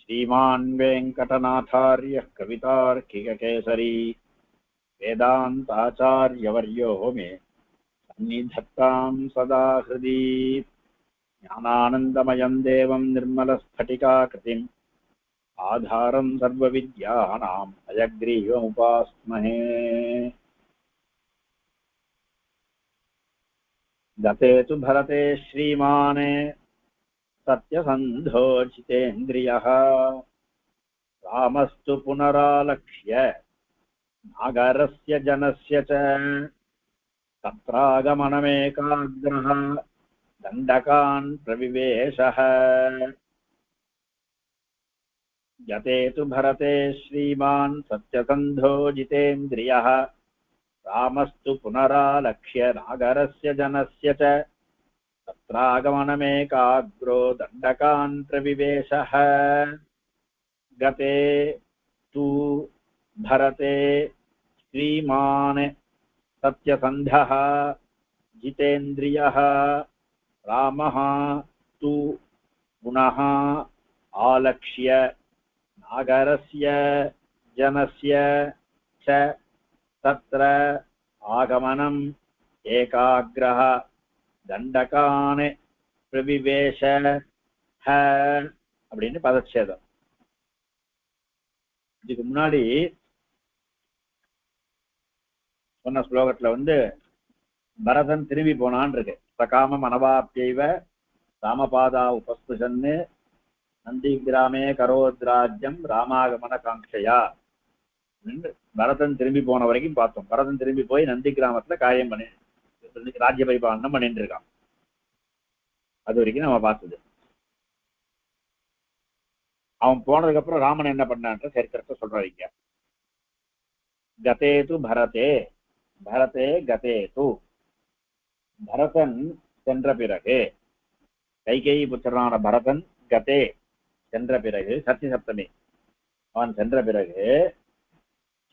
श्रीमान् वेङ्कटनाथार्यः कवितार्किककेसरी वेदान्ताचार्यवर्यो मे सन्निधत्तां सदा हृदि ज्ञानानन्दमयं देवं निर्मलस्फटिकाकृतिम् आधारं सर्वविद्यानां हयग्रीवमुपास्महे। गते तु भरते श्रीमान् सत्यसन्धो जितेन्द्रियः रामस्तु पुनरालक्ष्य नागरस्य जनस्य च तत्रागमनमेकाग्रः दण्डकान् प्रविवेशः। गते तु भरते श्रीमान् सत्यसन्धो जितेन्द्रियः रामस्तु पुनरालक्ष्य नागरस्य जनस्य च तत्रागमनमेकाग्रो दण्डकान् प्रविवेशः। गते तु भरते श्रीमान् सत्यसन्धः जितेन्द्रियः रामः तु पुनः आलक्ष्य नागरस्य जनस्य च तत्र आगमनम् एकाग्रः दण्डकान् प्रविवेश அப்படின்னு பதச்சேதம். இதுக்கு முன்னாடி சொன்ன ஸ்லோகத்துல பரதன் திரும்பி போனான் இருக்கு. சகாம மனவாப்யைவ ராமபாதா உபஸ்புஷன்னு நந்தி கிராமே கரோத்ராஜ்யம் ராமாகமன காங்கையா. பரதன் திரும்பி போன வரைக்கும் பார்த்தோம். பரதன் திரும்பி போய் நந்தி கிராமத்துல காரியம் பண்ணி ராஜ்ய பரிபாலனம் பண்ணிட்டு இருக்கான். அது வரைக்கும் நம்ம பார்த்தது. அவன் போனதுக்கு அப்புறம் ராமன் என்ன பண்ணான்ற சரித்திரத்தை சொல்றாங்க. கதே து பரதே பரதே கதே து பரதன் சென்ற பிறகு கைகேயி புத்திரனான பரதன் கதே சென்ற பிறகு சத்தி சப்தமி அவன் சென்ற பிறகு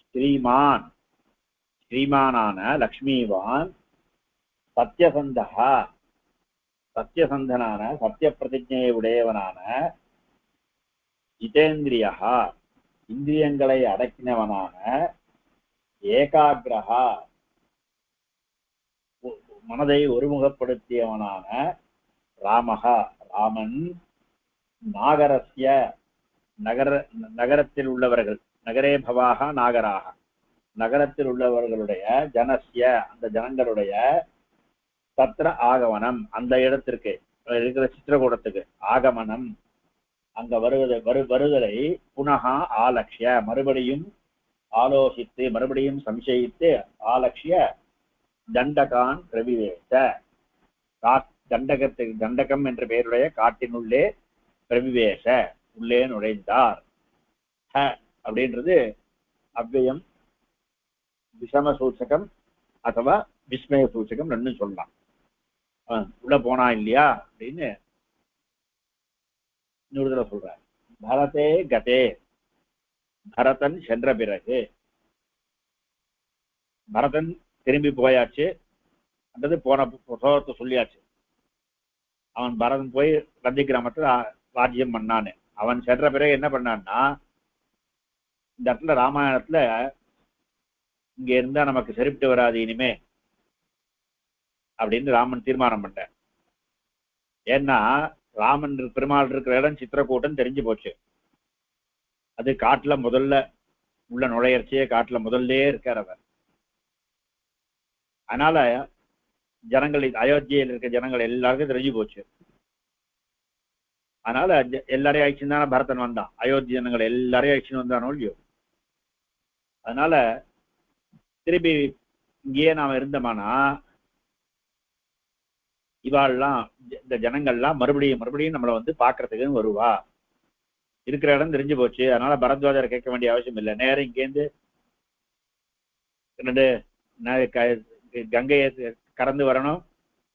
ஸ்ரீமான் ஸ்ரீமானான லக்ஷ்மிவான் சத்யசந்தா சத்யசந்தனான சத்திய பிரதிஜையை உடையவனான ஜிதேந்திரியா இந்திரியங்களை அடக்கினவனான ஏகாகிரஹா மனதை ஒருமுகப்படுத்தியவனான ராமஹா ராமன் நாகரஸ்ய நகரத்தில் உள்ளவர்கள் நகரே பவாக நாகராக நகரத்தில் உள்ளவர்களுடைய ஜனஸ்ய அந்த ஜனங்களுடைய தத்ர ஆகமனம் அந்த இடத்திற்கு இருக்கிற சித்திரகூடத்துக்கு ஆகமனம் அங்க வருதலை புனகா ஆலக்ஷ்ய மறுபடியும் ஆலோசித்து மறுபடியும் சம்சயித்து ஆலக்ஷ்ய தண்டகான் பிரவிவேச தண்டகத்துக்கு தண்டகம் என்ற பெயருடைய காட்டினுள்ளே பிரவிவேச உள்ளே நுழைந்தார். அப்படின்றது அவ்வியம் விஷம சூச்சகம் அथवा விஸ்மய சூச்சகம் ரெண்டும் சொல்லலாம். உள்ள போனா இல்லையா அப்படின்னு இன்னொரு சொல்ற. பரதே கதே பரதன் சென்ற பிறகு பரதன் திரும்பி போயாச்சு அல்லது போன சோகத்தை சொல்லியாச்சு. அவன் பரதன் போய் நந்தி கிராமத்துல ராஜ்யம் பண்ணான்னு. அவன் சென்ற பிறகு என்ன பண்ணான்னா இந்த இடத்துல ராமாயணத்துல இங்க இருந்தா நமக்கு சரிப்பட்டு வராது இனிமே அப்படின்னு ராமன் தீர்மானம் பண்ண. ஏன்னா ராமன் பெருமாள் இருக்கிற இடம் சித்திரக்கூட்டம் தெரிஞ்சு போச்சு. அது காட்டுல முதல்ல உள்ள நுழையர்ச்சியே காட்டுல முதல்ல இருக்கார் அவர். அதனால ஜனங்கள் அயோத்தியில் இருக்க ஜனங்கள் எல்லாருக்கும் தெரிஞ்சு போச்சு. அதனால எல்லாரையும் அழிச்சுன்னு தானே பரதன் வந்தான். அயோத்தி ஜனங்கள் எல்லாரையும் அழிச்சுன்னு வந்தானோ இல்லையோ. அதனால திருப்பி இங்கேயே நாம இருந்தோமானா இவாள்லாம் இந்த ஜனங்கள்லாம் மறுபடியும் நம்மளை பாக்குறதுக்குன்னு வருவா. இருக்கிற இடம் தெரிஞ்சு போச்சு. அதனால பரத்வாஜர் கேட்க வேண்டிய அவசியம் இல்லை. நேரம் இங்கேருந்து கங்கையை கடந்து வரணும்.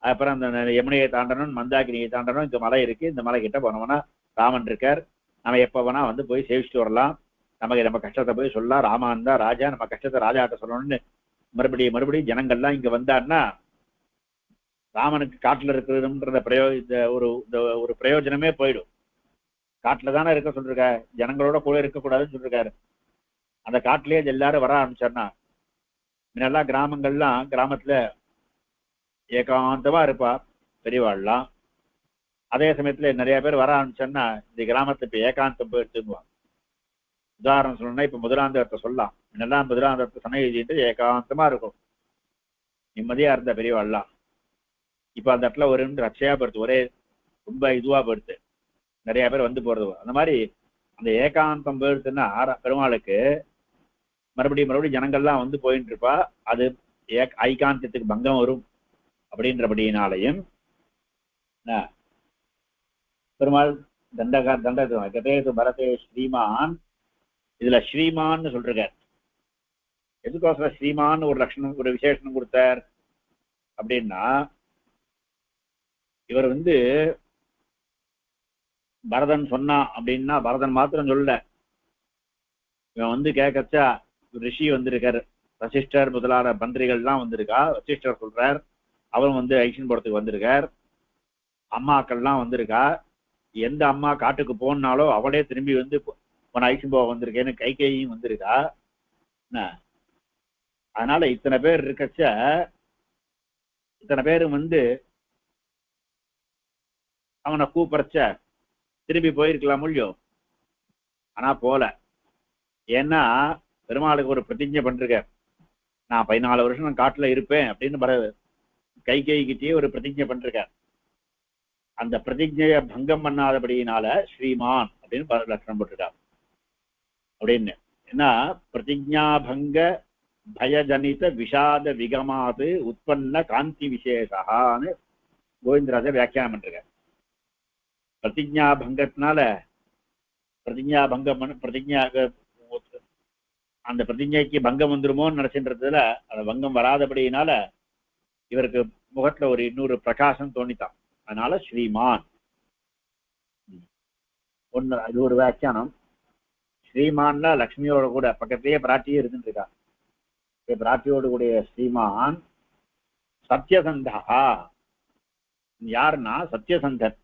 அப்புறம் அந்த யமுனையை தாண்டணும், மந்தாகினியை தாண்டணும். இந்த மலை இருக்கு. இந்த மலை கிட்ட போனோம்னா ராமன் இருக்கார். நம்ம எப்ப வேணா போய் சேவிச்சுட்டு வரலாம். நம்ம கஷ்டத்தை போய் சொல்லலாம். ராமன் தான் ராஜா, நம்ம கஷ்டத்தை ராஜாட்ட சொல்லணும்னு மறுபடியும் ஜனங்கள்லாம் இங்க வந்தாருன்னா ராமனுக்கு காட்டுல இருக்கிறதுன்ற ஒரு பிரயோஜனமே போயிடும். காட்டுல தானே இருக்க சொல்லிருக்க, ஜனங்களோட கூட இருக்கக்கூடாதுன்னு சொல்லிருக்காரு. அந்த காட்டிலேயே எல்லாரும் வர ஆரம்பிச்சார்னா, முன்னெல்லாம் கிராமத்துல ஏகாந்தமா இருப்பா பெரியவாள்லாம். அதே சமயத்துல நிறைய பேர் வர ஆரம்பிச்சோன்னா இந்த கிராமத்தை இப்ப ஏகாந்தம் போயிடுச்சுங்குவாங்க. உதாரணம் சொல்லணும்னா இப்ப முதலாந்தரத்தை சொல்லலாம். முன்னெல்லாம் முதலாந்தரத்தை சமயம் எழுதிட்டு ஏகாந்தமா இருக்கும், நிம்மதியா இருந்த பெரியவாள்லாம். இப்ப அந்த இடத்துல ஒரு ரட்சையா போயிடுது, ஒரே ரொம்ப இதுவா போயிடுது, நிறைய பேர் வந்து போறது. அந்த மாதிரி அந்த ஏகாந்தம் போயிடுச்சுன்னா பெருமாளுக்கு மறுபடியும் ஜனங்கள்லாம் வந்து போயிட்டு இருப்பா. அது ஐகாந்தத்துக்கு பங்கம் வரும் அப்படின்றபடியினாலையும் பெருமாள் தண்டகதேது பரதே ஸ்ரீமான், இதுல ஸ்ரீமான்னு சொல்றார். எதுக்கோசரம் ஸ்ரீமான் ஒரு லட்சணம் ஒரு விசேஷனம் கொடுத்தார் அப்படின்னா, இவர் பரதன் சொன்னான் அப்படின்னா பரதன் மாத்திரம் சொல்லல, இவன் கேட்கச்சா ரிஷி வந்திருக்காரு, வசிஷ்டர் முதலான மந்திரிகள்லாம் வந்திருக்கா. வசிஷ்டர் சொல்றார், அவன் ஐஷன் போறதுக்கு வந்திருக்கார். அம்மாக்கள்லாம் வந்திருக்கா. எந்த அம்மா காட்டுக்கு போனாலோ அவளே திரும்பி உன ஐஷன் போக வந்திருக்கேன்னு கைகையும் வந்திருக்கா. அதனால இத்தனை பேர் இருக்கச்ச இத்தனை பேரும் அவனை கூப்பிடச்ச திரும்பி போயிருக்கலாம் முடியும். ஆனா போல. ஏன்னா பெருமாளுக்கு ஒரு பிரதிஜை பண்றார், நான் 14 வருஷம் நான் காட்டுல இருப்பேன் அப்படின்னு கைகிட்டே ஒரு பிரதிஜை பண்றார். அந்த பிரதிஜையை பங்கம் பண்ணாதபடியினால ஸ்ரீமான் அப்படின்னு லட்சணம் போட்டிருக்கார் அப்படின்னு. ஏன்னா பிரதிஜாபங்க பயஜனித விஷாத விகமாது உற்பன்ன காந்தி விசேஷான்னு கோவிந்தராஜ வியாக்கியானம் பண்றார். பிரதிஜா பங்கத்தினால பிரதிஜா பங்கம் பிரதிஜா அந்த பிரதிஜைக்கு பங்கம் வந்துருமோன்னு நினைச்சுன்றதுல அந்த பங்கம் வராதபடியினால இவருக்கு முகத்துல ஒரு இன்னொரு பிரகாசம் தோணித்தான். அதனால ஸ்ரீமான் ஒன்னு, அது ஒரு வியாக்கியானம். ஸ்ரீமான்ல லக்ஷ்மியோட கூட பக்கத்திலேயே பிராட்டியே இருந்துட்டு இருக்கா. பிராட்டியோடு கூடிய ஸ்ரீமான் சத்யசந்தா. யாருன்னா சத்யசந்தன்.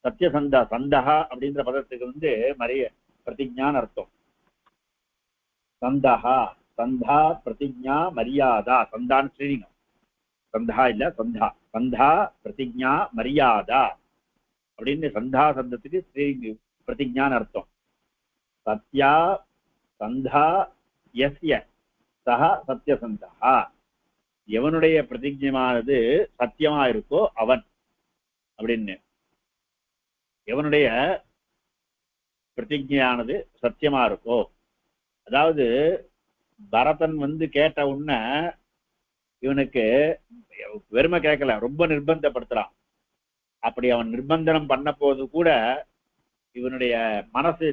சத்யசந்தா, சந்தகா அப்படின்ற பதத்துக்கு மரிய பிரதிஜான்னு அர்த்தம். சந்தகா, சந்தா பிரதிஜா மரியாதா. சந்தான்னு ஸ்ரீலிங்கம், சந்தா இல்ல சந்தா. சந்தா பிரதிஜா மரியாதா அப்படின்னு சந்தா சந்தத்துக்கு ஸ்ரீலிங்க பிரதிஜான்னு அர்த்தம். சத்யா சந்தா யஸ்ய சஹ சத்யசந்தா. எவனுடைய பிரதிஜமானது சத்தியமா இருக்கோ அவன் அப்படின்னு. எவனுடைய பிரதிஜையானது சத்தியமா இருக்கோ, அதாவது பரதன் கேட்ட உடனே இவனுக்கு வெறுமை கேட்கல, ரொம்ப நிர்பந்தப்படுத்துறான். அப்படி அவன் நிர்பந்தனம் பண்ண போது கூட இவனுடைய மனசு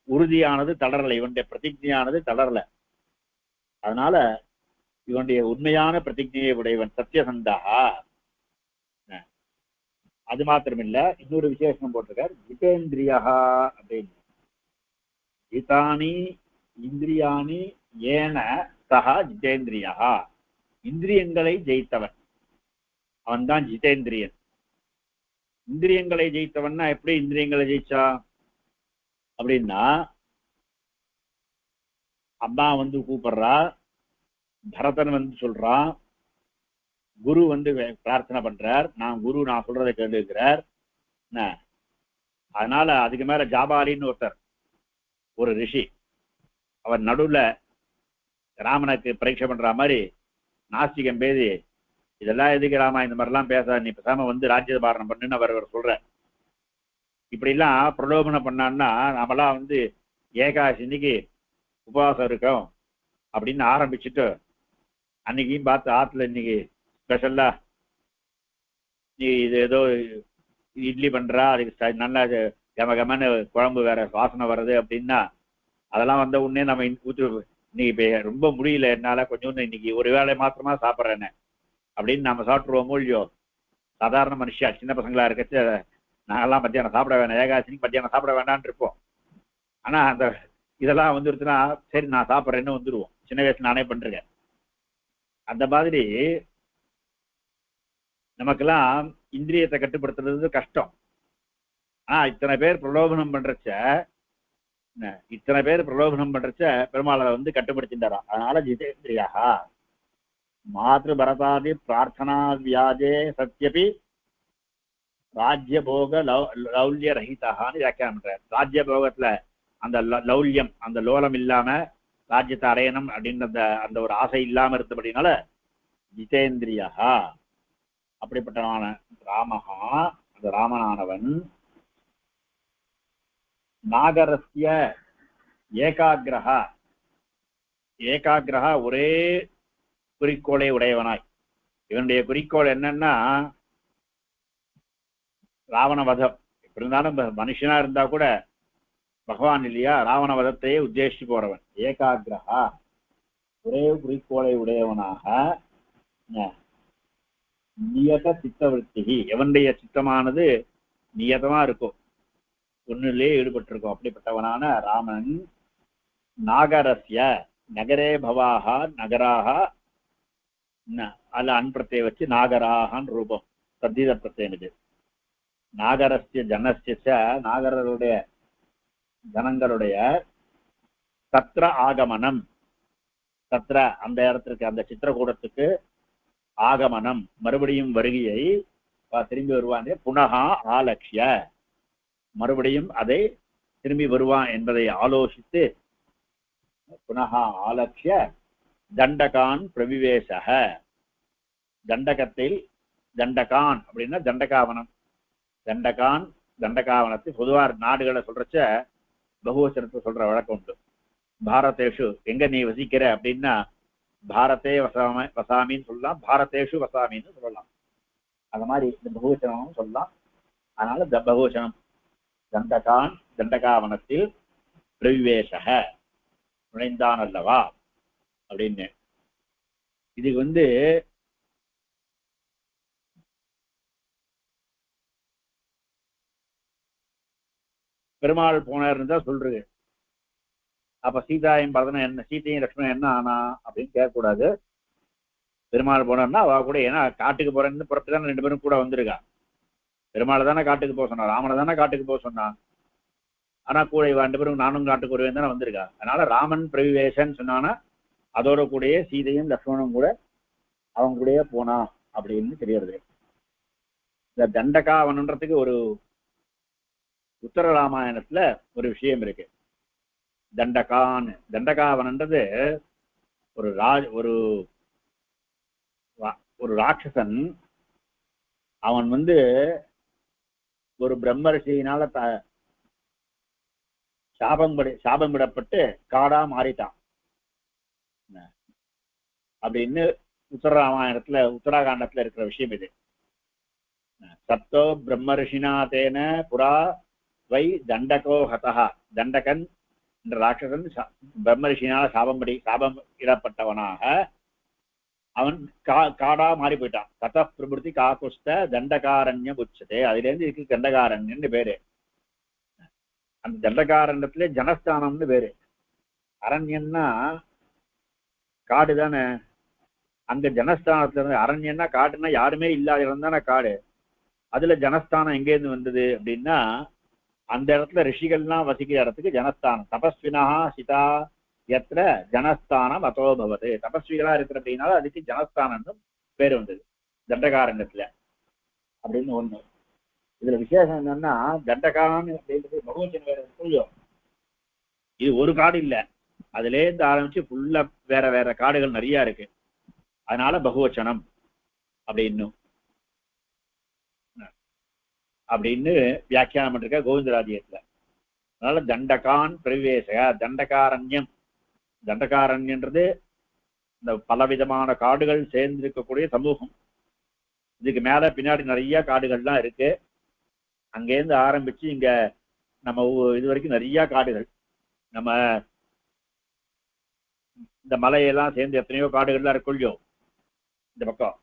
உறுதியானது தளரல, இவனுடைய பிரதிஜையானது தளரல. அதனால இவனுடைய உண்மையான பிரதிஜையை உடையவன் சத்தியசந்தா. அது மாத்திரமில்ல, இன்னொரு விசேஷம் போட்டிருக்கார், ஜிதேந்திரியா அப்படின்னு. ஜிதானி இந்திரியாணி ஏன சஹா ஜிதேந்திரியா. இந்திரியங்களை ஜெயித்தவன் அவன் தான் ஜிதேந்திரியன். இந்திரியங்களை ஜெயித்தவன்னா எப்படி இந்திரியங்களை ஜெயிச்சா அப்படின்னா, அம்மா கூப்பிடுறா, பரதன் சொல்றான், குரு பிரார்த்தனை பண்றார், நான் சொல்றதை கேட்டுக்கிறார். அதனால அதுக்கு மேல ஜாபாலின்னு ஒருத்தர், ஒரு ரிஷி, அவர் நடுவுல ராமனுக்கு பரீட்சை பண்ற மாதிரி நாஸ்திகம் பேதி, இதெல்லாம் எதுக்கு ராமா இந்த மாதிரிலாம் பேச, நீ பேசாம ராஜ்யபாரணம் பண்ணுன்னு அவர் சொல்ற. இப்படி எல்லாம் பிரலோபனம் பண்ணான்னா நாமெல்லாம் ஏகாதசி இன்னைக்கு உபவாசம் இருக்கோம் அப்படின்னு ஆரம்பிச்சுட்டு அன்னைக்கும் பார்த்து ஆத்துல இன்னைக்கு ஸ்பெஷல்லா நீ இது ஏதோ இட்லி பண்றா, அதுக்கு நல்லா கமகமன்னு குழம்பு வேற வாசனை வருது அப்படின்னா அதெல்லாம் உடனே நம்ம இன்னைக்கு இப்ப ரொம்ப முடியல என்னால, கொஞ்சம் இன்னைக்கு ஒரு வேளை மாத்திரமா சாப்பிட்றேன்னு அப்படின்னு நம்ம சாப்பிட்டுருவோம் இல்லையோ. சாதாரண மனுஷா சின்ன பசங்களா இருக்கச்சு நாங்கெல்லாம் மத்தியானம் சாப்பிட வேணாம், ஏகாதசி மத்தியானம் சாப்பிட வேண்டான்னு இருப்போம். ஆனா அந்த இதெல்லாம் வந்துருச்சுன்னா சரி நான் சாப்பிட்றேன்னு வந்துருவோம். சின்ன வயசுல நானே பண்றேன். அந்த மாதிரி நமக்கெல்லாம் இந்திரியத்தை கட்டுப்படுத்துறது கஷ்டம். இத்தனை பேர் பிரலோபனம் பண்றச்ச இத்தனை பேர் பிரலோபனம் பண்றச்ச பெருமாளை வந்து கட்டுப்படுத்தின்றாராம். அதனால ஜிதேந்திரியா மாத்ரு பரதாதி பிரார்த்தனா வியாஜே சத்யபி ராஜ்யபோக லௌல்ய ரஹிதான்னு வியாக்கியானம் பண்றார். ராஜ்யபோகத்துல அந்த லௌல்யம் அந்த லோலம் இல்லாம ராஜ்யத்தை அடையணும் அப்படின்ற அந்த ஒரு ஆசை இல்லாம இருந்தபடினால ஜிதேந்திரியா அப்படிப்பட்டவனான ராமஹா அந்த ராமனானவன் நாகரஸ்ய ஏகாகிரஹா ஒரே குறிக்கோளை உடையவனாய். இவனுடைய குறிக்கோள் என்னன்னா ராவண வதம். இப்படி இருந்தாலும் மனுஷனா இருந்தா கூட பகவான் இல்லையா, ராவண வதத்தையே உத்தேசிச்சு போறவன். ஏகாகிரஹா ஒரே குறிக்கோளை உடையவனாக நியத சித்தவருத்தி எவனுடைய சித்தமானது நியதமா இருக்கும், ஒன்னிலே ஈடுபட்டு இருக்கும். அப்படிப்பட்டவனான ராமன் நாகரஸ்ய நகரே பவாக நகராக அல்ல அன்பிரத்தை வச்சு நாகராகன் ரூபம் சத்தீத பிரத்யம் இது. நாகரஸ்ய ஜனஸ்ய நாகரருடைய ஜனங்களுடைய தத்ர ஆகமனம் தத்ர அந்த இடத்திற்கு அந்த சித்திரகூடத்துக்கு ஆகமனம் மறுபடியும் வருகையை திரும்பி வருவானே புனகா ஆலக்ஷ்ய மறுபடியும் அதை திரும்பி வருவான் என்பதை ஆலோசித்து புனகா ஆலக்ஷ்ய தண்டகான் பிரவிவேசக தண்டகத்தில் தண்டகான் அப்படின்னா தண்டகாவனம் தண்டகாவனத்தை பொதுவாக நாடுகளை சொல்றச்ச பகுவச்சனத்தை சொல்ற வழக்கம் உண்டு. பாரதேஷு எங்க நீ வசிக்கிற அப்படின்னா பாரதே வசாமின்னு சொல்லலாம், பாரதேஷு வசாமின்னு சொல்லலாம். அந்த மாதிரி இந்த பகுவச்சனமும் சொல்லலாம். அதனால பகுவச்சனம் தண்டகான் தண்டகாவனத்தில் பிரவிவேசக நுழைந்தான் அல்லவா அப்படின்னு. இதுக்கு வந்து பெருமாள் போனார்னு தான் சொல்றது. அப்ப சீதாயும் பரதனும் என்ன, சீத்தையும் லட்சுமணன் என்ன ஆனா அப்படின்னு கேட்கக்கூடாது. பெருமாள் போனார்னா அவ கூட, ஏன்னா காட்டுக்கு போறேன்னு புறப்பட்டு தானே ரெண்டு பேரும் கூட வந்திருக்கா. பெருமாள் தானே காட்டுக்கு போக சொன்னா, ராமனை தானே காட்டுக்கு போக சொன்னான். ஆனா கூட இவ ரெண்டு பேரும் நானும் காட்டுக்கு வருவேன் தானே வந்திருக்கா. அதனால ராமன் பிரவிவேசன்னு சொன்னானா அதோட கூடயே சீதையும் லக்ஷ்மணனும் கூட அவங்க கூடயே போனா அப்படின்னு தெரியறது. இந்த தண்டகாவனன்றதுக்கு ஒரு உத்தர ராமாயணத்துல ஒரு விஷயம் இருக்கு. தண்டகாவனன்றது ஒரு ராட்சசன். அவன் வந்து ஒரு பிரம்மரிஷியினால சாபம் விடப்பட்டு காடா மாறிட்டான் அப்படின்னு உத்தரராமாயணத்துல உத்தராகாண்டத்துல இருக்கிற விஷயம் இது. சப்தோ பிரம்மரிஷினா தேன புரா வை தண்டகோ ஹதஹ தண்டகன் என்ற ராட்சசன் பிரம்மரிஷினால் சாபம் இடப்பட்டவனாக அவன் காடா மாறி போயிட்டான். கத பிரபுத்தி காக்குஸ்த தண்டகாரண்யம் உச்சதே. அதுல இருந்து இதுக்கு தண்டகாரண்யம்னு பேரு. அந்த தண்டகாரண்யத்துல ஜனஸ்தானம்னு பேரு. அரண்யம்னா காடு தானே. அங்க ஜனஸ்தானத்துல இருந்து அரண்யம்னா காடுன்னா யாருமே இல்லாத இடம் தானே காடு. அதுல ஜனஸ்தானம் எங்கேருந்து வந்தது அப்படின்னா அந்த இடத்துல ரிஷிகள்லாம் வசிக்கிற இடத்துக்கு ஜனஸ்தானம். தபஸ்வினா சிதா எத்திர ஜனஸ்தானம் அதோபவது. தபஸ்விகளா இருக்கிற அப்படின்னால அதுக்கு ஜனஸ்தானம்னு பேரு வந்தது தண்டகாரண்யத்துல அப்படின்னு ஒண்ணு. இதுல விசேஷம் என்னன்னா தண்டகாரன் அப்படின்றது பகவச்சன் வேற புரியும். இது ஒரு காடு இல்லை, அதுல இருந்து ஆரம்பிச்சு ஃபுல்லா வேற வேற காடுகள் நிறைய இருக்கு. அதனால பகுவச்சனம் அப்படின்னு வியாக்கியானம் பண்ணிருக்க கோவிந்தராஜ்யத்துல. அதனால தண்டகான் பிரவேச தண்டகாரண்யன்றது இந்த பலவிதமான காடுகள் சேர்ந்திருக்கக்கூடிய சமூகம். இதுக்கு மேல பின்னாடி நிறைய காடுகள்லாம் இருக்கு. அங்கேருந்து ஆரம்பிச்சு இங்க நம்ம இது வரைக்கும் நிறைய காடுகள், நம்ம இந்த மலையெல்லாம் சேர்ந்து எத்தனையோ காடுகள்லாம் இருக்குள்ளோ இந்த பக்கம்.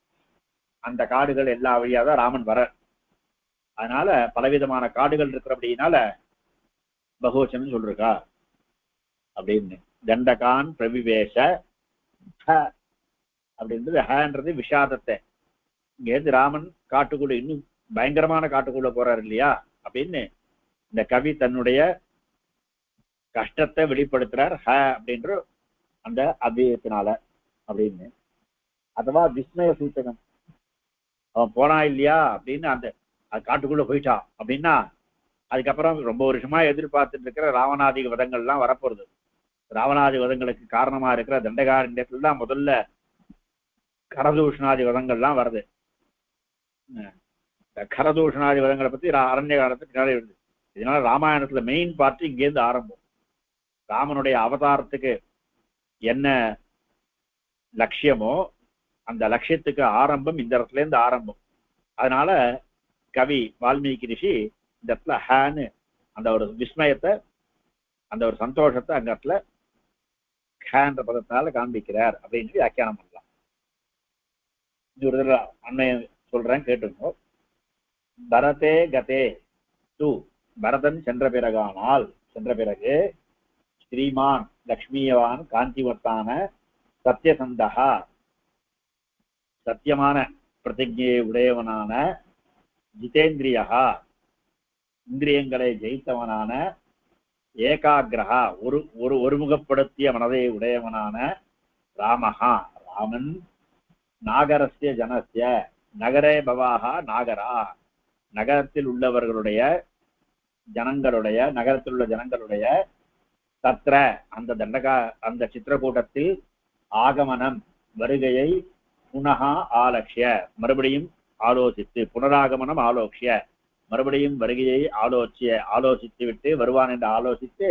அந்த காடுகள் எல்லா வழியாதான் ராமன் வர. அதனால பலவிதமான காடுகள் இருக்கிற அப்படின்னால பகவச்சன் சொல்றா அப்படின்னு. தண்டகான் பிரவிவேச அப்படின்றது ஹன்றது விஷாதத்தை. இங்க இருந்து ராமன் காட்டுக்குள்ள இன்னும் பயங்கரமான காட்டுக்குள்ள போறாரு இல்லையா அப்படின்னு இந்த கவி தன்னுடைய கஷ்டத்தை வெளிப்படுத்துறார் ஹ அப்படின்ற அந்த அபியத்தினால அப்படின்னு. அதுவா விஸ்மய சூச்சகம், அவன் போனா இல்லையா அப்படின்னு அந்த காட்டுக்குள்ள போயிட்டான் அப்படின்னா அதுக்கப்புறம் ரொம்ப வருஷமா எதிர்பார்த்துட்டு இருக்கிற ராவணாதி வதங்கள்லாம் வரப்போறது. ராவணாதி வதங்களுக்கு காரணமா இருக்கிற தண்டகாரண்யத்துல தான் முதல்ல கரதூஷணாதி வதங்கள்லாம் வருது. கரதூஷணாதி வதங்களை பத்தி அரண்ய காலத்துக்கு பின்னாடி வருது. இதனால ராமாயணத்துல மெயின் பார்ட் இங்கேருந்து ஆரம்பம். ராமனுடைய அவதாரத்துக்கு என்ன லட்சியமோ அந்த லட்சியத்துக்கு ஆரம்பம் இந்த இடத்துல இருந்து ஆரம்பம். அதனால கவி வால்மீகி ரிஷி இந்த இடத்துல ஹேன்னு அந்த ஒரு விஸ்மயத்தை அந்த ஒரு சந்தோஷத்தை அந்த இடத்துல ஹேன்ற பதத்தினால காண்பிக்கிறார் அப்படின்னு வியாக்கியானம் பண்ணலாம். இன்னொரு தடவை அண்மையை சொல்றேன் கேட்டுக்கோ. பரதே கதே து, பரதன் சென்ற பிறகு ஸ்ரீமான் லக்ஷ்மியவான் காந்திவத்தான சத்தியசந்தகா, சத்தியமான பிரதிஜையை உடையவனான, ஜிதேந்திரியகா இந்திரியங்களை ஜெயித்தவனான, ஏகாகிரகா ஒருமுகப்படுத்திய மனதை உடையவனான ராமஹா ராமன், நாகரஸ்ய ஜனஸ்ய நகரே பவாகா நாகரா நகரத்தில் உள்ளவர்களுடைய ஜனங்களுடைய நகரத்தில் உள்ள ஜனங்களுடைய தத்ர அந்த சித்திரக்கூட்டத்தில் ஆகமனம் வருகையை புனகா ஆலக்ஷ்ய மறுபடியும் ஆலோசித்து, புனராகமனம் ஆலோக்ஷ்ய மறுபடியும் வருகையை ஆலோசித்து விட்டு வருவான் என்று ஆலோசித்து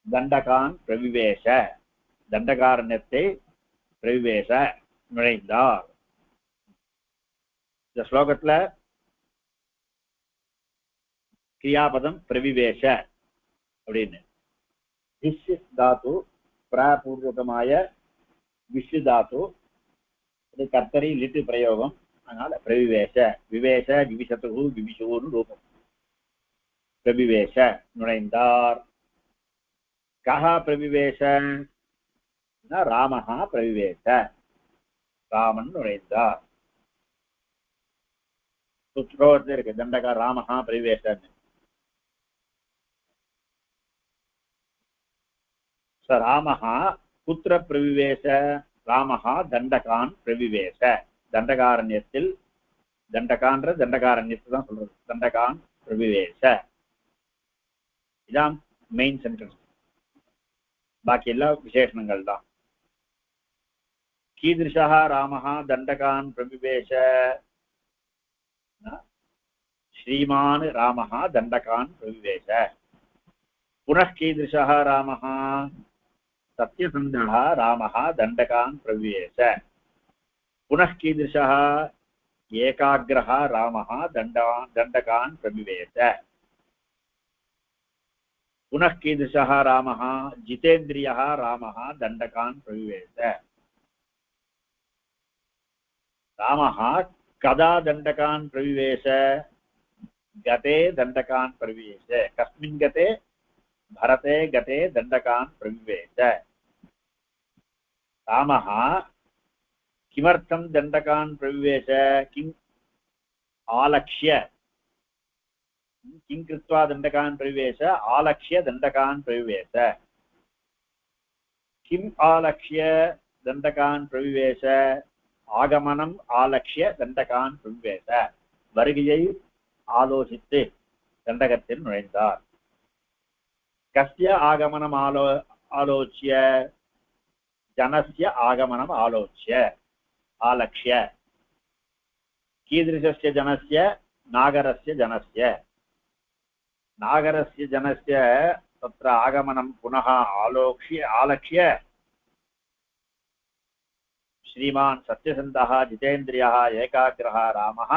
தண்டகான் பிரவிவேஷ தண்டகாரண்யத்தை பிரவிவேஷ நுழைந்தார். இந்த ஸ்லோகத்துல கிரியாபதம் பிரவிவேஷ அப்படின்னு விஷ் தாத்து பிராபூர்வகமாய விஷ் தாத்து, இது கர்த்தரி லிட்டு பிரயோகம். அதனால பிரவிவேஷ விவேஷ விவிஷத்து விவிஷூன்னு ரூபம். பிரவிவேஷ நுழைந்தார். கஹா பிரவிவேஷ, ராமஹா பிரவிவேஷ ராமன் நுழைந்தார். ஸ்லோகத்தில் இருக்கு தண்டகா ராமஹா பிரவிவேஷன்னு. ச ராமஹா புத்திர பிரவிவேஷ, ராமஹா தண்டகான் பிரவிவேஷ தண்டகாரண்யத்தில், தண்டகான்ற தண்டகாரண்யத்தை தான் சொல்றது, தண்டகான் பிரவிவேஷ இதான் மெயின் சென்டென்ஸ். பாக்கி எல்லா விசேஷணங்கள் தான். கீதிருஷா ராமஹா தண்டகான் பிரவிவேஷ, ஸ்ரீமான் ராமஹா தண்டகான் பிரவிவேஷ. புனः कीदृशः रामः, सत्यसन्धः रामः दण्डकान् प्रविवेश. पुनः कीदृशः एकाग्रः रामः दण्डकान् प्रविवेश. पुनः कीदृशः रामः जितेन्द्रियः रामः दण्डकान् प्रविवेश. रामः कदा दण्डकान् प्रविवेश, गते दण्डकान् प्रविवेश. कस्मिन् गते, भरते गते दण्डकान् प्रविवेश. रामः किमर्थं दण्डकान् प्रविवेश, किम् आलक्ष्य, किं कृत्वा दण्डकान् प्रविवेश, आलक्ष्य दण्डकान् प्रविवेश. किम् आलक्ष्य दण्डकान् प्रविवेश, आगमनम् आलक्ष्य दण्डकान् प्रविवेश. வருகையை ஆலோசித்து தண்டகத்தில் நுழைந்தார். कस्य आगमनम् आलोच्य, जनस्य आगमनम् आलोच्य आलक्ष्य. कीदृशस्य जनस्य, नागरस्य जनस्य. नागरस्य जनस्य तत्र आगमनं पुनः आलक्ष्य श्रीमान् सत्यसन्धः जितेन्द्रियः एकाग्रः रामः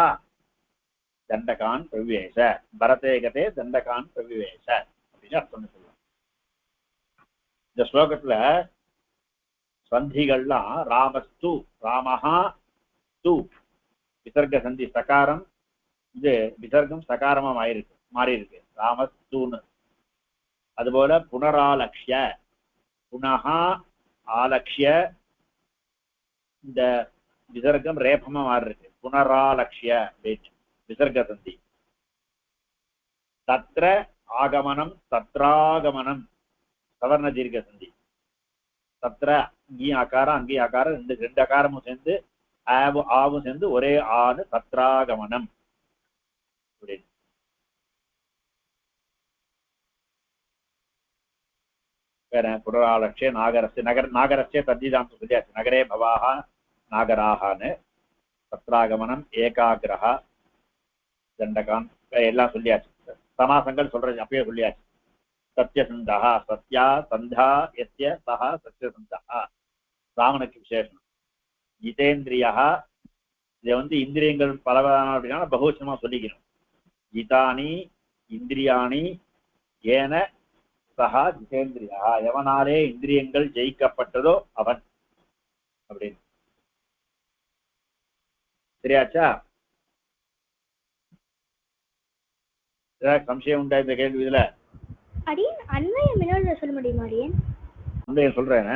दण्डकान् प्रविवेश. भरते गते दण्डकान् प्रविवेश அப்படின்னு அர்த்தம் சொல்லுவாங்க. இந்த ஸ்லோகத்துல சந்திகள்லாம் ராமஸ்து, ராமஹா து விசர்க சந்தி சகாரம், இது விசர்க்கம் சகாரமா மாறி இருக்கு ராமஸ்துன்னு. அதுபோல புனராலக்ஷ்ய, புனஹா ஆலக்ஷ்ய, இந்த விசர்க்கம் ரேபமா மாறி இருக்கு புனராலக்ஷ்ய அப்படின்னு விசர்க சந்தி. தத்ர ஆகமனம் தத்ராகமனம் சவர்ண தீர்க்க சந்தி. தத்ர இங்கேயும் அகாரம் அங்கேயும் அகாரம், ரெண்டு அகாரமும் சேர்ந்து ஆவும் சேர்ந்து ஒரே ஆணு தத்ராகமனம் அப்படின்னு. வேற புனராலட்சிய நாகரஸ்ய நாகரஸ்ய தத்திதாம் சொல்லியாச்சு. நகரே பவாக நாகராகான்னு தத்ராகமனம் ஏகாகிரஹா தண்டகான் எல்லாம் சொல்லியாச்சு. சமாசங்கள் சொல்றது அப்பயே சொல்லியாச்சு. சத்யசந்தா சத்யா சந்தா எஸ்ய சஹா சத்யசந்தா ராமனுக்கு விசேஷம். ஜிதேந்திரியா இதை இந்திரியங்கள் பலவதான அப்படின்னா பகுவச்சனமா சொல்லிக்கணும். ஜிதானி இந்திரியாணி ஏன சஹா ஜிதேந்திரியா, எவனாலே இந்திரியங்கள் ஜெயிக்கப்பட்டதோ அவன் அப்படின்னு. சரியாச்சா? சம்சயம் உண்டா இந்த கேள்வி? இதுல அன்வயம் சொல்ல முடியுமா? அன்வயம் சொல்றேன்.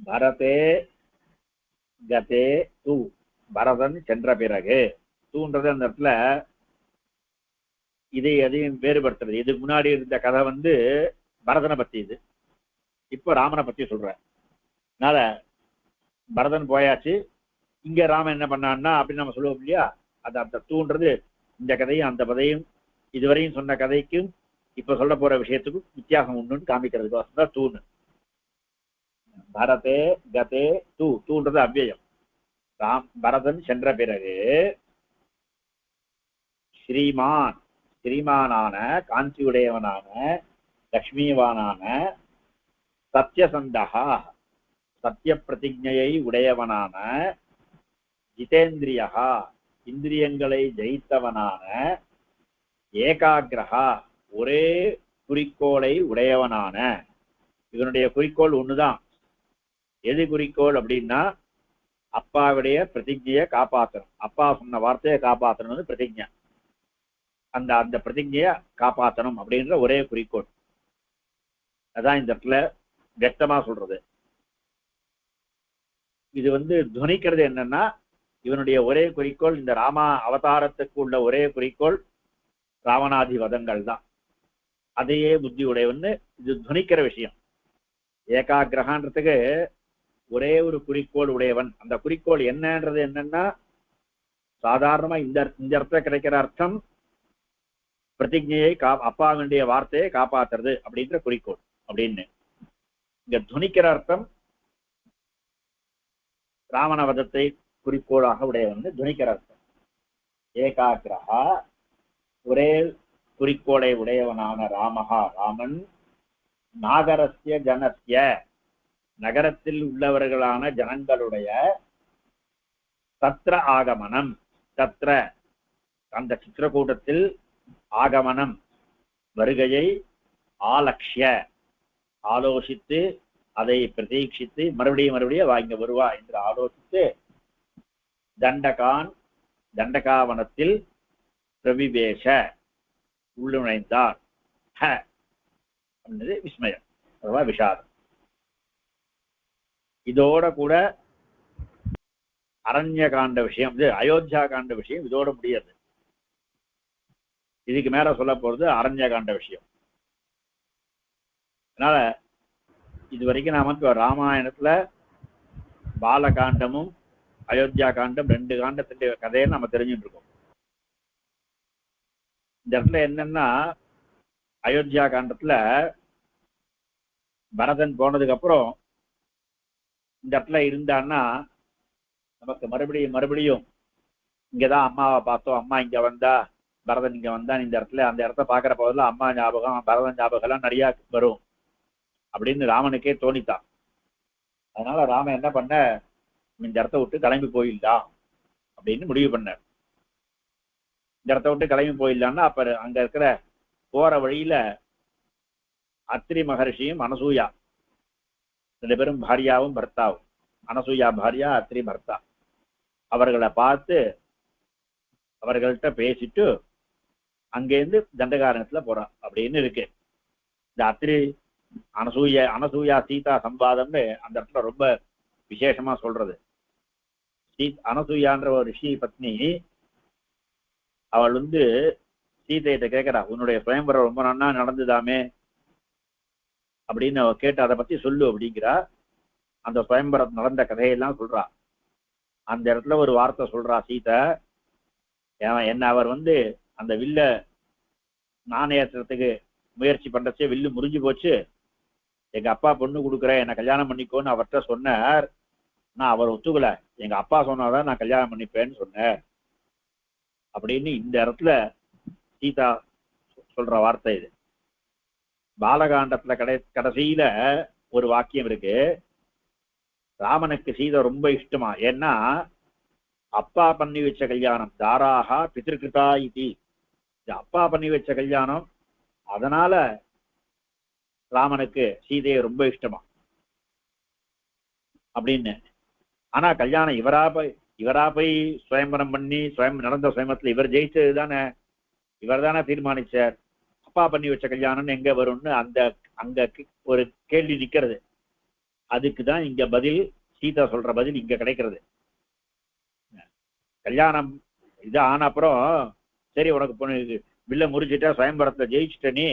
பரதே கதே தூ, பரதன் சென்ற பிறகு, தூன்றது அந்த இடத்துல இதை எதையும் வேறுபடுத்துறது. இதுக்கு முன்னாடி இருந்த கதை பரதனை பத்தி, இது இப்போ ராமனை பத்தி சொல்ற. அதனால பரதன் போயாச்சு, இங்க ராமன் என்ன பண்ணான்னா அப்படின்னு நம்ம சொல்லுவோம் இல்லையா? அது அந்த தூன்றது இந்த கதையும் அந்த கதையும் இதுவரையும் சொன்ன கதைக்கும் இப்ப சொல்ல போற விஷயத்துக்கும் வித்தியாசம் உண்டுன்னு காமிக்கிறதுக்கு தூணு. பரதே கதே தூ, தூன்றது அவ்வியம். பரதன் சென்ற பிறகு ஸ்ரீமான், ஸ்ரீமானான காஞ்சியுடையவனான லக்ஷ்மிவானான சத்யசந்தகா, சத்திய பிரதிஜையை உடையவனான ஜிதேந்திரியா, இந்திரியங்களை ஜெயித்தவனான ஏகாகிரஹா, ஒரே குறிக்கோளை உடையவனான. இவனுடைய குறிக்கோள் ஒண்ணுதான். எது குறிக்கோள் அப்படின்னா அப்பாவுடைய பிரதிஜையை காப்பாற்றணும். அப்பா சொன்ன வார்த்தையை காப்பாற்றணும் பிரதிஜை. அந்த அந்த பிரதிஜையை காப்பாற்றணும் அப்படின்ற ஒரே குறிக்கோள். அதான் இந்த இடத்துல கெட்டமா சொல்றது. இது துவனிக்கிறது என்னன்னா, இவனுடைய ஒரே குறிக்கோள், இந்த ராமா அவதாரத்துக்கு உள்ள ஒரே குறிக்கோள் ராவணாதி வதங்கள் தான். அதையே புத்தி உடையவன்னு இது துவனிக்கிற விஷயம். ஏகாகிரகான்றதுக்கு ஒரே ஒரு குறிக்கோள் உடையவன். அந்த குறிக்கோள் என்னன்றது என்னன்னா, சாதாரணமா இந்த இடத்துல கிடைக்கிற அர்த்தம் பிரதிஜையை அப்பாவுடைய வார்த்தையை காப்பாத்துறது அப்படின்ற குறிக்கோள் அப்படின்னு. இங்க துணிக்கிற அர்த்தம் ராவணவதத்தை குறிக்கோளாக உடையவன் துணிக்கிற அர்த்தம். ஏகாகிரஹா, ஒரே குறிக்கோளை உடையவனான ராமஹா, ராமன் நாகரஸ்ய ஜனஸ்ய, நகரத்தில் உள்ளவர்களான ஜனங்களுடைய தத்ர ஆகமனம், தத்ர அந்த சித்திரக்கூட்டத்தில் ஆகமனம் வருகையை ஆலக்ஷ்ய ஆலோசித்து, அதை பிரதீட்சித்து மறுபடியும் வாங்க வருவா என்று ஆலோசித்து தண்டகான் தண்டகாவனத்தில் பிரவிவேஷ உள்ளுழைந்தார். விஸ்மயம் அதுவா விஷாதம். இதோட கூட அரண்ய காண்ட விஷயம், இது அயோத்தியா காண்ட விஷயம் இதோட முடியாது. இதுக்கு மேல சொல்ல போறது அரண்ய காண்ட விஷயம். அதனால இது வரைக்கும் நாம ராமாயணத்துல பாலகாண்டமும் அயோத்தியா காண்டம் 2 காண்டத்துடைய கதையை நம்ம தெரிஞ்சுட்டு இருக்கோம். இந்த இடத்துல என்னன்னா, அயோத்தியா காண்டத்துல பரதன் போனதுக்கு அப்புறம் இந்த இடத்துல இருந்தான்னா நமக்கு மறுபடியும் இங்கதான் அம்மாவை பார்த்தோம், அம்மா இங்க வந்தா, பரதன் இங்க வந்தான், இந்த இடத்துல அந்த இடத்த பாக்குற போதுல அம்மா ஞாபகம் பரதன் ஞாபகம் எல்லாம் நிறைய வரும் அப்படின்னு ராமனுக்கே தோணித்தான். அதனால ராமன் என்ன பண்ண, இந்த இடத்த விட்டு கிளம்பி போயிடலாம் அப்படின்னு முடிவு பண்ணார். இந்த இடத்த விட்டு கிளம்பி போயிடலான்னா அப்ப அங்க இருக்கிற போற வழியில அத்திரி மகர்ஷியும் அனசூயா 2 பேரும் பாரியாவும் பர்த்தாவும், அனசூயா பாரியா அத்திரி பர்த்தா, அவர்களை பார்த்து அவர்கள்ட்ட பேசிட்டு அங்கேருந்து தண்டகாரணத்துல போறான் அப்படின்னு இருக்கு. இந்த அத்திரி அனசூயா சீதா சம்பாதம்னு அந்த இடத்துல ரொம்ப விசேஷமா சொல்றது. அனசூயான்ற ஒரு ரிஷி பத்னி, அவள் சீதையிட்ட கேட்கிறா, உன்னுடைய சுயம்பரம் ரொம்ப நன்னா நடந்துதாமே அப்படின்னு அவ கேட்டு அதை பத்தி சொல்லு அப்படிங்கிறா. அந்த சுயம்பரம் நடந்த கதையெல்லாம் சொல்றா. அந்த இடத்துல ஒரு வார்த்தை சொல்றா சீதை, என்ன அவர் அந்த வில்ல நாணயத்துறதுக்கு முயற்சி பண்றச்சே வில்லு முறிஞ்சு போச்சு, எங்க அப்பா பொண்ணு கொடுக்குற என்ன கல்யாணம் பண்ணிக்கோன்னு அவர்கிட்ட சொன்னார். நான் அவர் ஒத்துக்கல, எங்க அப்பா சொன்னாதான் நான் கல்யாணம் பண்ணிப்பேன்னு சொன்னேன் அப்படின்னு இந்த இடத்துல சீதா சொல்ற வார்த்தை இது. பாலகாண்டத்துல கடைசியில ஒரு வாக்கியம் இருக்கு, ராமனுக்கு சீதை ரொம்ப இஷ்டமா. ஏன்னா அப்பா பண்ணி வச்ச கல்யாணம், தாராகா பிதிருக்கிருதா இது, அப்பா பண்ணி வச்ச கல்யாணம், அதனால ராமனுக்கு சீதையை ரொம்ப இஷ்டமா அப்படின்னு. ஆனா கல்யாணம் இவரா போய் சுயம்பரம் பண்ணி நடந்த சுயம்பரத்துல இவர் ஜெயிச்சது தானே, இவர் தானே தீர்மானிச்சார். அப்பா பண்ணி வச்ச கல்யாணம்னு எங்க வரும்னு அங்க ஒரு கேள்வி நிக்கிறது. அதுக்குதான் இங்க பதில், சீதா சொல்ற பதில் இங்க கிடைக்கிறது. கல்யாணம் இது ஆன அப்புறம் சரி உனக்கு பொண்ணு வில்ல முறிச்சிட்டா சுயம்பரத்துல ஜெயிச்சுட்ட, நீ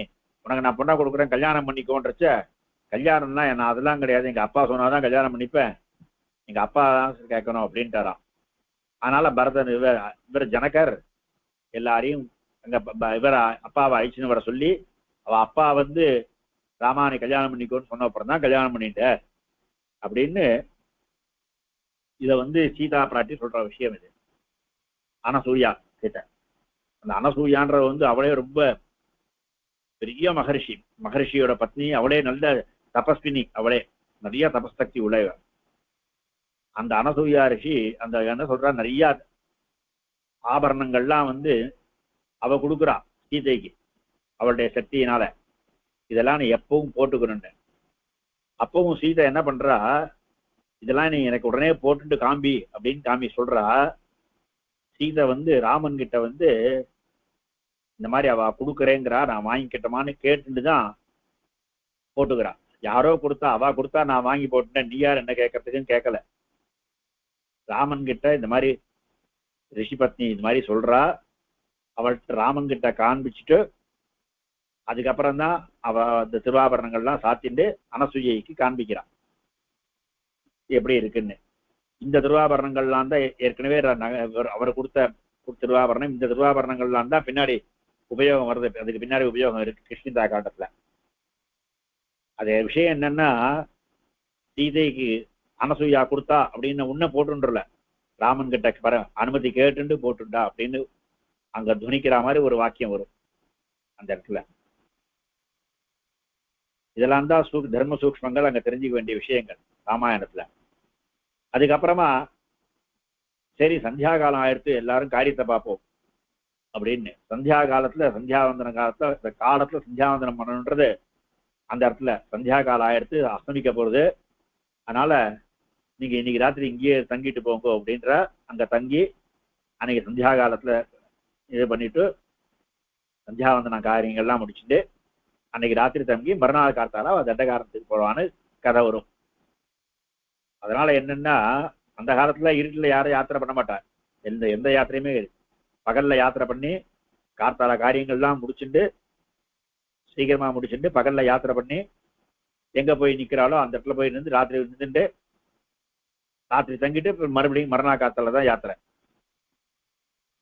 உனக்கு நான் பொண்ணா கொடுக்குறேன் கல்யாணம் பண்ணிக்கோன்றச்ச, கல்யாணம்னா என்ன அதெல்லாம் கிடையாது, எங்க அப்பா சொன்னாதான் கல்யாணம் பண்ணிப்பேன், எங்க அப்பா தான் கேட்கணும் அப்படின்ட்டாராம். அதனால பரதன் இவர் ஜனகர் எல்லாரையும் இவர அப்பாவை அழிச்சுன்னு வர சொல்லி, அவ அப்பா ராமானை கல்யாணம் பண்ணிக்கோன்னு சொன்ன அப்புறம் தான் கல்யாணம் பண்ணிட்ட அப்படின்னு இத சீதா பிராட்டி சொல்ற விஷயம் இது. அனசூயா கிட்ட அந்த அனசூயான்ற அவளே ரொம்ப பெரிய மகர்ஷியோட பத்னி, அவளே நல்ல தபஸ்வினி, அவளே நிறைய தபஸ்தக்தி உடைய அந்த அனசூயா ரிஷி என்ன சொல்றா, நிறைய ஆபரணங்கள்லாம் அவ கொடுக்குறா சீதைக்கு அவளுடைய சக்தியினால, இதெல்லாம் நீ எப்பவும் போட்டுக்கணும்னு. அப்பவும் சீதை என்ன பண்றா, இதெல்லாம் நீ எனக்கு உடனே போட்டுட்டு காம்பி அப்படின்னு சொல்றா. சீதை ராமன் கிட்ட இந்த மாதிரி அவ கொடுக்குறேங்கிறா, நான் வாங்கிக்கிட்டமான்னு கேட்டுட்டு தான் போட்டுக்கிறா. யாரோ கொடுத்தா, அவ கொடுத்தா நான் வாங்கி போட்டுட்டேன், நீ யார் என்ன கேட்கறதுக்குன்னு கேட்கல. ராமன் கிட்ட இந்த மாதிரி ரிஷி பத்னி இந்த மாதிரி சொல்றா, அவள்கிட்ட ராமன் கிட்ட காண்பிச்சுட்டு அதுக்கப்புறம் தான் அவ அந்த திருவாபரணங்கள்லாம் சாத்திட்டு அனசூயைக்கு காண்பிக்கிறான் எப்படி இருக்குன்னு. இந்த திருவாபரணங்கள்லாம் தான் ஏற்கனவே அவர் கொடுத்த திருவாபரணம், இந்த திருவாபரணங்கள்லாம் தான் பின்னாடி உபயோகம் வருது, அதுக்கு பின்னாடி உபயோகம் இருக்கு கிருஷ்ணதா காண்டத்துல. அதே விஷயம் என்னன்னா, சீதைக்கு அனசூயா கொடுத்தா அப்படின்னு உன்ன போட்டுன்றல, ராமன் கிட்ட அனுமதி கேட்டுண்டு போட்டுண்டா அப்படின்னு அங்க துணிக்கிற மாதிரி ஒரு வாக்கியம் வரும் அந்த இடத்துல. இதெல்லாம் தான் தர்ம சூக்ஷ்மங்கள் அங்க தெரிஞ்சுக்க வேண்டிய விஷயங்கள் ராமாயணத்துல. அதுக்கப்புறமா சரி சந்தியா காலம் ஆயிடுத்து, எல்லாரும் காரியத்தை பார்ப்போம் அப்படின்னு சந்தியா காலத்துல சந்தியாவந்தன காலத்துல சந்தியாவந்தனம் பண்ணணுன்றது அந்த இடத்துல சந்தியா காலம் ஆயிடுத்து, அஸ்தமிக்க போறது, அதனால நீங்க இன்னைக்கு ராத்திரி இங்கேயே தங்கிட்டு போங்க அப்படின்ற. அங்க தங்கி அன்னைக்கு சந்தியா காலத்துல இது பண்ணிட்டு சந்தியாவந்தன காரியங்கள்லாம் முடிச்சுட்டு அன்னைக்கு ராத்திரி தங்கி மறுநாள் காத்தால தண்டகாரத்துக்கு போவான்னு கதை வரும். அதனால என்னன்னா, அந்த காலத்துல இருட்டுல யாரும் யாத்திரை பண்ண மாட்டார், எந்த யாத்திரையுமே பகல்ல யாத்திரை பண்ணி கார்த்தால காரியங்கள்லாம் முடிச்சுட்டு சீக்கிரமா முடிச்சுட்டு பகல்ல யாத்திரை பண்ணி எங்க போய் நிக்கிறாளோ அந்த இடத்துல போய் நின்று ராத்திரி நின்றுட்டு ராத்திரி தங்கிட்டு மறுபடியும் மறுநாள் காத்தால தான் யாத்திரை.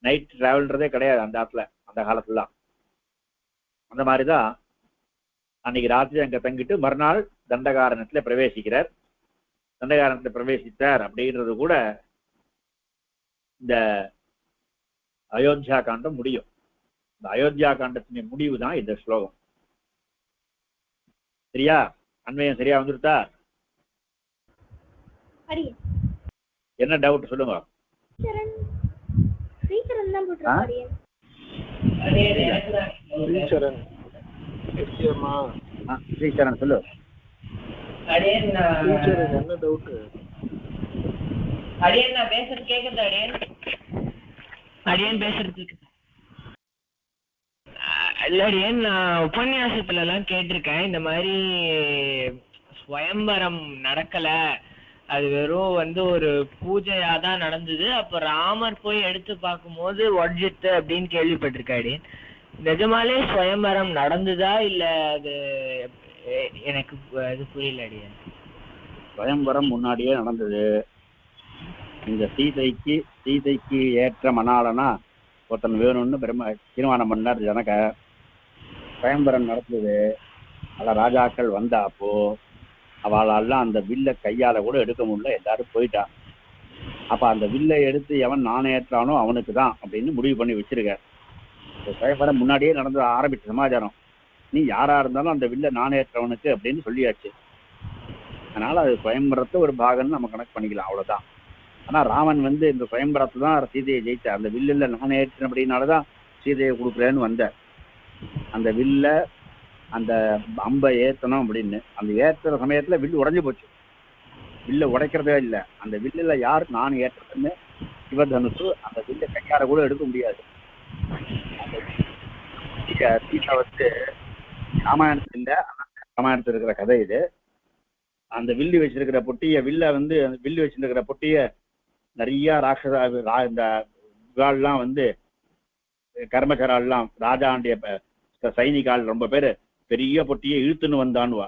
நைட் டிராவல்ன்றதே கிடையாது அந்த இடத்துல அந்த காலத்துலாம். அந்த மாதிரிதான் அன்னைக்கு ராத்திரி அங்க தங்கிட்டு மறுநாள் தண்டகாரணத்துல பிரவேசிக்கிறார். தண்டகாரணத்துல பிரவேசித்தார் அப்படின்றது கூட இந்த அயோத்தியா காண்டம் முடியும். இந்த அயோத்தியா காண்டத்தின் முடிவு தான் இந்த ஸ்லோகம். சரியா? அன்வயம் சரியா வந்துருத்தா? என்ன டவுட் சொல்லுங்க. ஸ்ரீசரன் சொல்லு. என்ன டவுட்? அடியன் நான் பேசுறது கேக்குதா? அடியன் பேசுறது இல்லடியன், நான் உபன்யாசத்துல எல்லாம் கேட்டிருக்கேன் இந்த மாதிரி ஸ்வயம்பரம் நடக்கல, அது வெறும் ஒரு பூஜையாதான் நடந்தது. அப்ப ராமர் போய் எடுத்து பார்க்கும் போது ஒட்ஜித்து அப்படின்னு கேள்விப்பட்டிருக்காடியன். நிஜமாலே ஸ்வயம்பரம் நடந்துதா இல்ல அது எனக்கு அது புரியல அடியன். ஸ்வயம்பரம் முன்னாடியே நடந்தது. இந்த சீதைக்கு ஏற்ற மணாளனா ஒருத்தன் வேணும்னு தீர்மானம் பண்ணார் ஜனக. ஸ்வயம்பரம் நடந்தது. பல ராஜாக்கள் வந்தா அப்போ அவளெல்லாம் அந்த வில்ல கையால கூட எடுக்க முடியல, எல்லாரும் போயிட்டா. அப்ப அந்த வில்லை எடுத்து எவன் நாணயற்றானோ அவனுக்கு தான் அப்படின்னு முடிவு பண்ணி வச்சிருக்க. ஸ்வயம்பரம் முன்னாடியே நடந்து ஆரம்பிச்ச சமாச்சாரம். நீ யாரா இருந்தாலும் அந்த வில்ல நாணயற்றவனுக்கு அப்படின்னு சொல்லியாச்சு. அதனால அது ஸ்வயம்பரத்தை ஒரு பாகம்னு நம்ம கணக்கு பண்ணிக்கலாம், அவ்வளவுதான். ஆனா ராமன் இந்த ஸ்வயம்பரத்தை தான் சீதையை ஜெயிச்சார். அந்த வில்லுல நாணயற்ற அப்படின்னாலதான் சீதையை கொடுக்குறேன்னு வந்த. அந்த வில்ல அந்த அம்பை ஏத்தணும் அப்படின்னு அந்த ஏத்துற சமயத்துல வில்லு உடைஞ்சு போச்சு. வில்ல உடைக்கிறதே இல்லை. அந்த வில்லுல யார் நான் ஏற்றதுன்னு சிவதனுசு அந்த வில்ல கையால கூட எடுக்க முடியாது. சீதா ராமாயணத்துல இல்ல, ராமாயணத்துல இருக்கிற கதை இது. அந்த வில்லு வச்சிருக்கிற பொட்டிய வில்லு வச்சிருக்கிற பொட்டிய நிறைய ராட்சச இந்த இவாள்லாம் கர்மச்சராள்லாம் ராஜாண்டிய சைனிகால் ரொம்ப பேரு பெரிய பொட்டியை இழுத்துன்னு வந்தான்வா.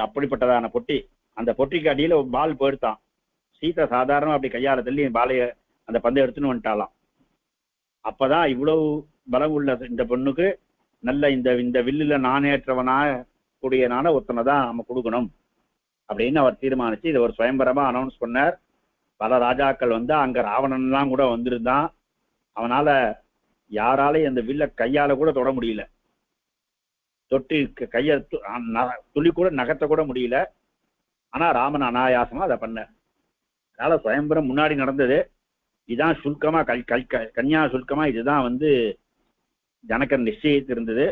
அப்படிப்பட்டதான பொட்டி. அந்த பொட்டிக்கு அடியில பால் போயிடுத்தான். சீதை சாதாரண அப்படி கையால தள்ளி பாலைய அந்த பந்தை எடுத்துன்னு வந்துட்டாலாம். அப்பதான் இவ்வளவு பலம் உள்ள இந்த பொண்ணுக்கு நல்ல இந்த வில்லுல நாணேற்றவனா கூடியனான ஒருத்தனை தான் நம்ம கொடுக்கணும் அப்படின்னு அவர் தீர்மானிச்சு இதை ஒரு சுயம்பரமா அனௌன்ஸ் பண்ணார். பல ராஜாக்கள் அங்க ராவணன்லாம் கூட வந்திருந்தான். அவனால யாராலையும் அந்த வில்ல கையால கூட தொட முடியல. தொட்டு கைய துளி கூட நகர்த்த கூட முடியல. ஆனா ராமன் அனாயாசமா அதை பண்ண. அதனால சுயம்பரம் முன்னாடி நடந்தது. இதுதான் சுல்கமா கன்யா சுல்கமா இதுதான் ஜனகர் நிச்சயித்து இருந்தது.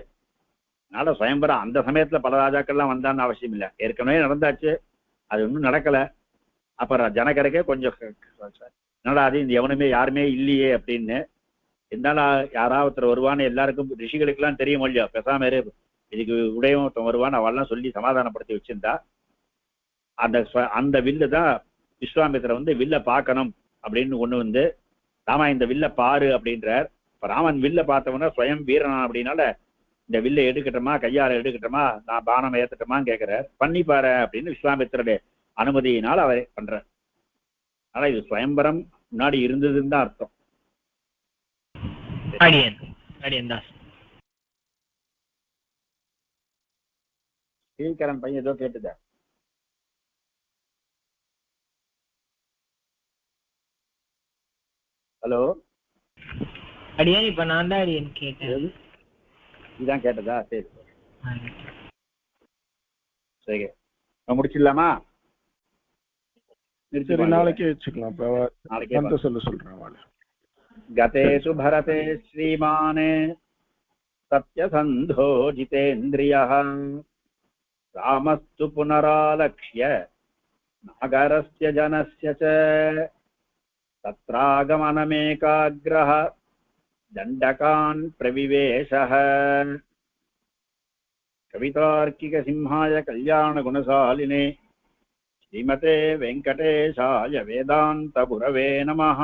அதனால சுயம்பரம் அந்த சமயத்துல பல ராஜாக்கள்லாம் வந்தான்னு அவசியம் இல்லை, ஏற்கனவே நடந்தாச்சு. அது ஒன்றும் நடக்கல. அப்புறம் ஜனகருக்கே கொஞ்சம் என்னடா அது இந்த எவனுமே யாருமே இல்லையே அப்படின்னு. இருந்தாலும் யாராவது ஒருத்தர் வருவான்னு எல்லாருக்கும் ரிஷிகளுக்கெல்லாம் தெரியும் இல்லையா, பெசாம இதுக்கு உடையவன் வருவான்னு அவெல்லாம் சொல்லி சமாதானப்படுத்தி வச்சிருந்தா. அந்த வில்லு தான் விஸ்வாமித்திர வில்ல பார்க்கணும் அப்படின்னு கொண்டு ராமா இந்த வில்ல பாரு அப்படின்றார். இப்ப ராமன் வில்ல பார்த்தவன ஸ்வயம் வீரனா அப்படின்னால இந்த வில்லை எடுக்கட்டுமா கையால எடுக்கட்டுமா நான் பானம் ஏத்தட்டுமான்னு கேட்கிறார். பண்ணி பாரு அப்படின்னு விஸ்வாமித்திரருடைய அனுமதியினால் அவர் பண்றார். ஆனா இது ஸ்வயம்பரம் முன்னாடி இருந்ததுன்னு தான் அர்த்தம். ஸ்ரீகரன் பையன் ஏதோ கேட்டுத. ஹலோ அடியன், இப்ப நான் தான் அடியன் கேட்டேன். இதான் கேட்டதா? சரி சரி, முடிச்சிடலாமா? நாளைக்கே வச்சுக்கலாம். நாளைக்கே சொல்றேன். கதேஷு பரதே ஸ்ரீமானே சத்யசந்தோ ஜிதேந்திரியः ராமஸ்து புனராலக்ஷ்ய நாகரஸ்ய ஜனஸ்ய ச தத்ராகமனமேகாக்ரஹ தண்டகான் பிரவிவேஷः. கவிதார்க்கிக சிம்ஹாய கல்யாண குணசாலினே ஸ்ரீமதே வெங்கடேஷாய வேதாந்த குரவே நமஹ.